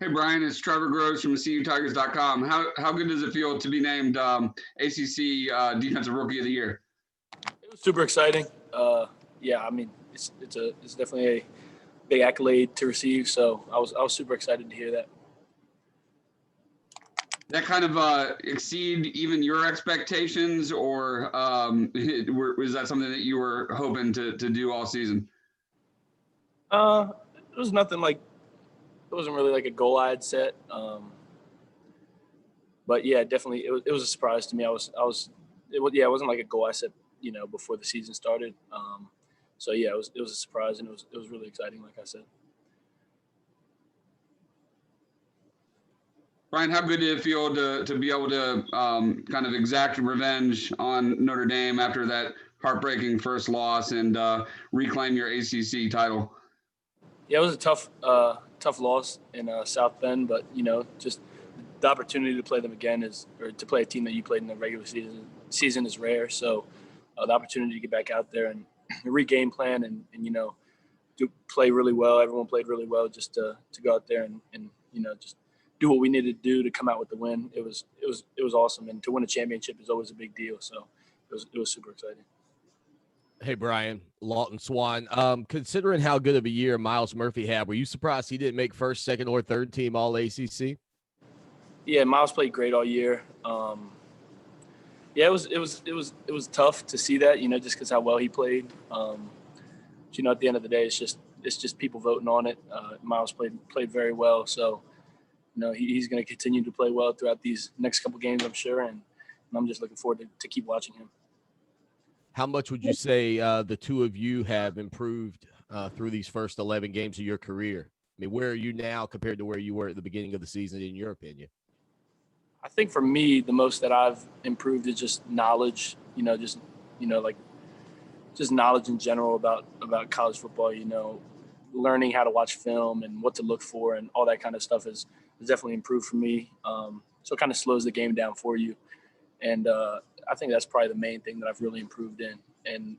Hey, Brian, it's Trevor Gross from CUTigers.com. How good does it feel to be named ACC Defensive Rookie of the Year? It was super exciting. Yeah, I mean, it's definitely a big accolade to receive. So I was super excited to hear that. That kind of exceed even your expectations, or was that something that you were hoping to do all season? It was nothing like it wasn't really like a goal I had set. But yeah, definitely it was a surprise to me. It wasn't like a goal I set, before the season started. So yeah, it was a surprise, and it was really exciting, like I said. Brian, how good did it feel to be able to kind of exact revenge on Notre Dame after that heartbreaking first loss and reclaim your ACC title? Yeah, it was a tough loss in South Bend, but just the opportunity to play them again or to play a team that you played in the regular season is rare. So the opportunity to get back out there and re-game plan and do play really well. Everyone played really well just to go out there and just do what we needed to do to come out with the win. It was awesome, and to win a championship is always a big deal. So it was super exciting. Hey, Brian, Lawton Swan. Considering how good of a year Myles Murphy had, were you surprised he didn't make first, second, or third team All-ACC? Yeah, Myles played great all year. Yeah, it was tough to see that, just because how well he played. But, at the end of the day, it's just people voting on it. Myles played very well, so he's going to continue to play well throughout these next couple games, I'm sure, and I'm just looking forward to keep watching him. How much would you say the two of you have improved through these first 11 games of your career? I mean, where are you now compared to where you were at the beginning of the season, in your opinion? I think for me, the most that I've improved is just knowledge, just knowledge in general about college football, learning how to watch film and what to look for and all that kind of stuff has definitely improved for me. So it kind of slows the game down for you. And I think that's probably the main thing that I've really improved in. And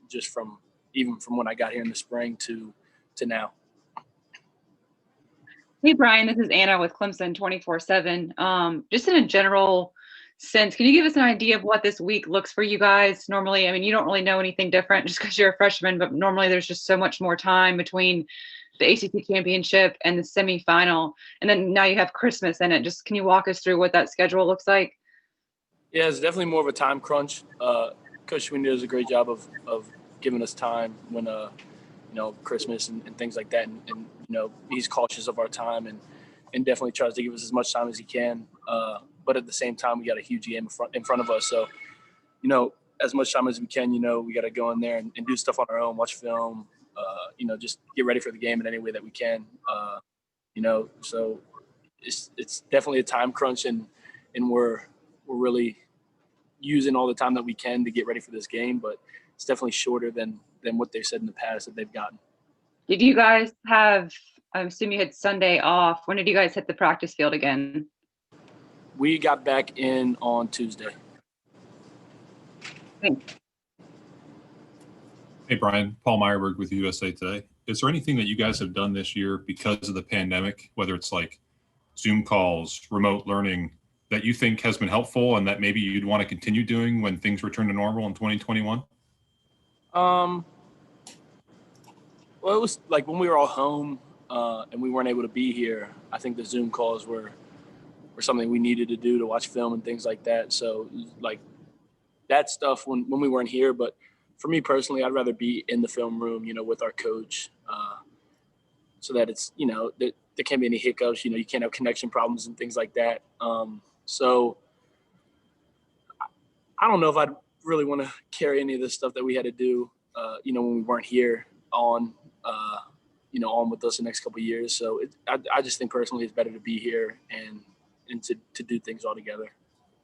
just from when I got here in the spring to now. Hey, Brian, this is Anna with Clemson 24/7. Just in a general sense, can you give us an idea of what this week looks for you guys? Normally, I mean, you don't really know anything different just because you're a freshman, but normally there's just so much more time between the ACC championship and the semifinal. And then now you have Christmas in it. Just can you walk us through what that schedule looks like? Yeah, it's definitely more of a time crunch. Coach Sweeney does a great job of giving us time when Christmas and things like that, and he's cautious of our time and definitely tries to give us as much time as he can. But at the same time, we got a huge game in front of us, so as much time as we can. We got to go in there and do stuff on our own, watch film, just get ready for the game in any way that we can. So it's definitely a time crunch, and we're really using all the time that we can to get ready for this game, but it's definitely shorter than what they've said in the past that they've gotten. Did you guys have, I assume you had Sunday off. When did you guys hit the practice field again? We got back in on Tuesday. Thanks. Hey, Brian, Paul Meyerberg with USA Today. Is there anything that you guys have done this year because of the pandemic, whether it's like Zoom calls, remote learning, that you think has been helpful and that maybe you'd want to continue doing when things return to normal in 2021? Well, it was like when we were all home and we weren't able to be here, I think the Zoom calls were something we needed to do to watch film and things like that. So like that stuff when we weren't here, but for me personally, I'd rather be in the film room, with our coach, so that it's, there can't be any hiccups, you can't have connection problems and things like that. So I don't know if I'd really want to carry any of the stuff that we had to do, when we weren't here on with us the next couple of years. So I just think personally it's better to be here and to do things all together.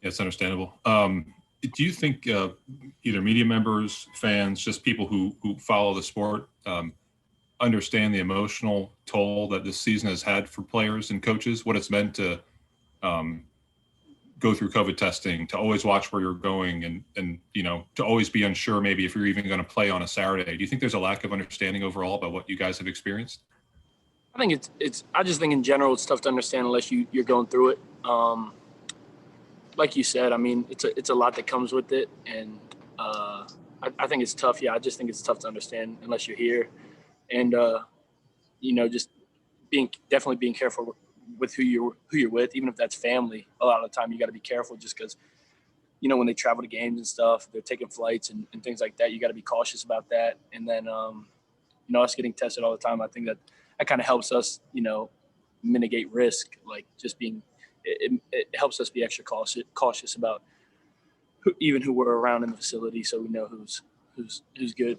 Yeah, it's understandable. Do you think either media members, fans, just people who follow the sport understand the emotional toll that this season has had for players and coaches, what it's meant to go through COVID testing, to always watch where you're going and to always be unsure maybe if you're even going to play on a Saturday? Do you think there's a lack of understanding overall about what you guys have experienced? I just think in general it's tough to understand unless you're going through it. Like you said, I mean, it's a lot that comes with it, and I think it's tough. Yeah, I just think it's tough to understand unless you're here, and just definitely being careful with who you're with, even if that's family. A lot of the time, you got to be careful just because when they travel to games and stuff, they're taking flights and things like that. You got to be cautious about that, and then us getting tested all the time. I think that kind of helps us, mitigate risk. Like just being, it helps us be extra cautious about who we're around in the facility, so we know who's good.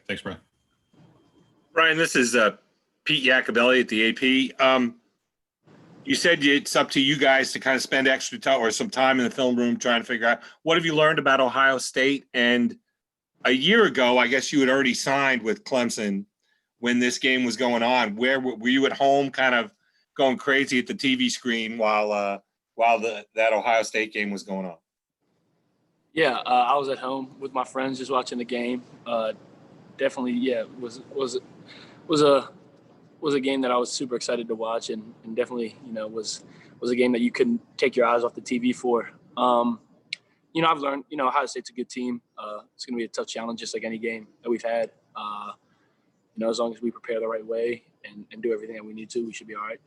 Thanks, Brian. Brian, this is Pete Iacobelli at the AP. You said it's up to you guys to kind of spend extra time or some time in the film room trying to figure out what have you learned about Ohio State. And a year ago, I guess you had already signed with Clemson when this game was going on. Where were you at home, kind of going crazy at the TV screen while that Ohio State game was going on? Yeah, I was at home with my friends just watching the game. Definitely, yeah, was a game that I was super excited to watch, and definitely, was a game that you couldn't take your eyes off the TV for. I've learned, Ohio State's a good team. It's going to be a tough challenge, just like any game that we've had. As long as we prepare the right way and do everything that we need to, we should be all right.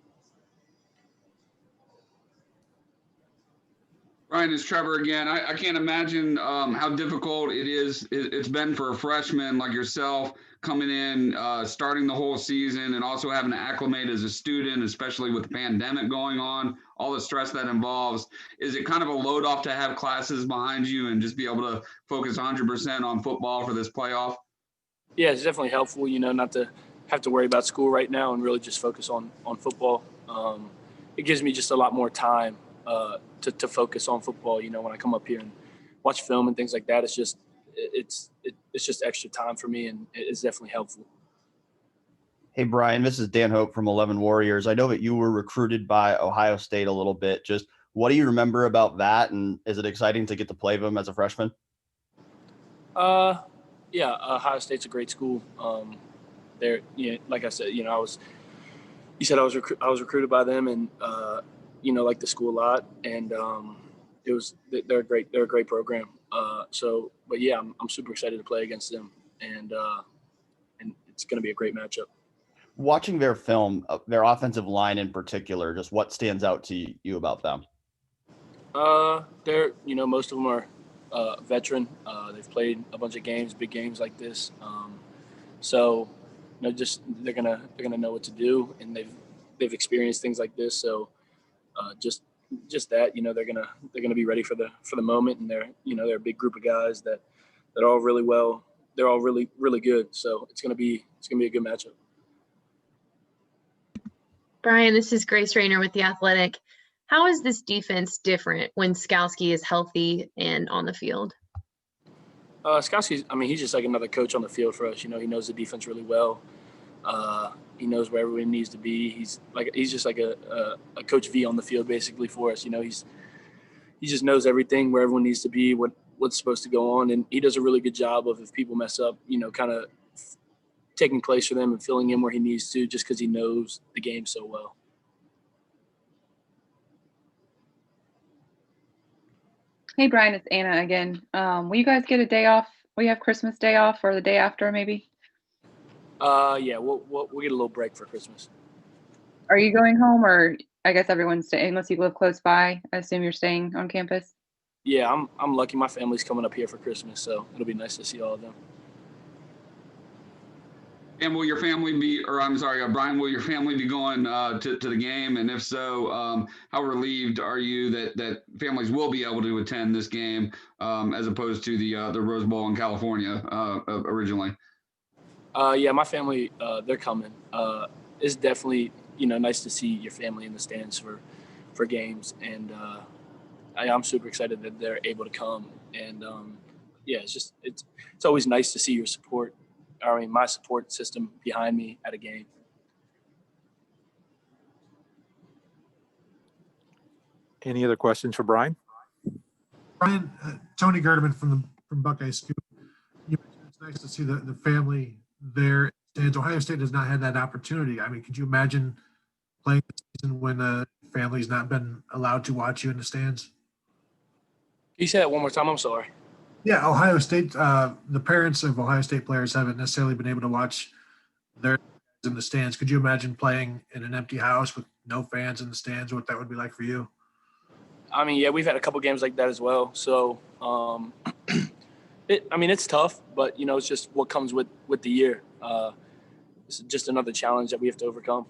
Brian, it's Trevor again. I can't imagine how difficult it's been for a freshman like yourself coming in, starting the whole season, and also having to acclimate as a student, especially with the pandemic going on, all the stress that involves. Is it kind of a load off to have classes behind you and just be able to focus 100% on football for this playoff? Yeah, it's definitely helpful, not to have to worry about school right now and really just focus on football. It gives me just a lot more time to focus on football. When I come up here and watch film and things like that, it's just extra time for me, and it's definitely helpful. Hey, Brian, this is Dan Hope from 11 Warriors. I know that you were recruited by Ohio State a little bit. Just what do you remember about that, and is it exciting to get to play them as a freshman? Yeah, Ohio State's a great school. They're, like I said, I was recruited by them, and like the school a lot, and they're a great program. But yeah, I'm super excited to play against them, and it's going to be a great matchup. Watching their film, their offensive line in particular, just what stands out to you about them? They're, most of them are veteran. They've played a bunch of games, big games like this. So, just they're gonna know what to do, and they've experienced things like this. So, just that, they're gonna be ready for the moment, and they're a big group of guys that are all really well. They're all really, really good. So it's gonna be a good matchup. Brian, this is Grace Rayner with The Athletic. How is this defense different when Skalski is healthy and on the field? Skalski, he's just like another coach on the field for us. He knows the defense really well. He knows where everyone needs to be. He's just like a Coach V on the field basically for us. He just knows everything, where everyone needs to be, what's supposed to go on, and he does a really good job of, if people mess up, kind of taking place for them and filling in where he needs to, just because he knows the game so well. Hey, Brian, it's Anna again. Will you guys get a day off? Will you have Christmas Day off or the day after maybe? Yeah, we'll get a little break for Christmas. Are you going home, or I guess everyone's staying, unless you live close by? I assume you're staying on campus. Yeah, I'm lucky. My family's coming up here for Christmas, so it'll be nice to see all of them. And will your family Brian, will your family be going to the game? And if so, how relieved are you that families will be able to attend this game as opposed to the Rose Bowl in California originally? Yeah, my family, they're coming. It's definitely, nice to see your family in the stands for games. And I'm super excited that they're able to come. And yeah, it's always nice to see your support. My support system behind me at a game. Any other questions for Brian? Brian, Tony Gerdeman from Buckeye Scoop. You mentioned it's nice to see the family there stands. Ohio State has not had that opportunity. I mean, could you imagine playing the season when the family's not been allowed to watch you in the stands? Can you say that one more time? I'm sorry. Yeah, Ohio State, the parents of Ohio State players haven't necessarily been able to watch their in the stands. Could you imagine playing in an empty house with no fans in the stands, what that would be like for you? I mean, yeah, we've had a couple games like that as well. So, it's tough, but, it's just what comes with the year. It's just another challenge that we have to overcome.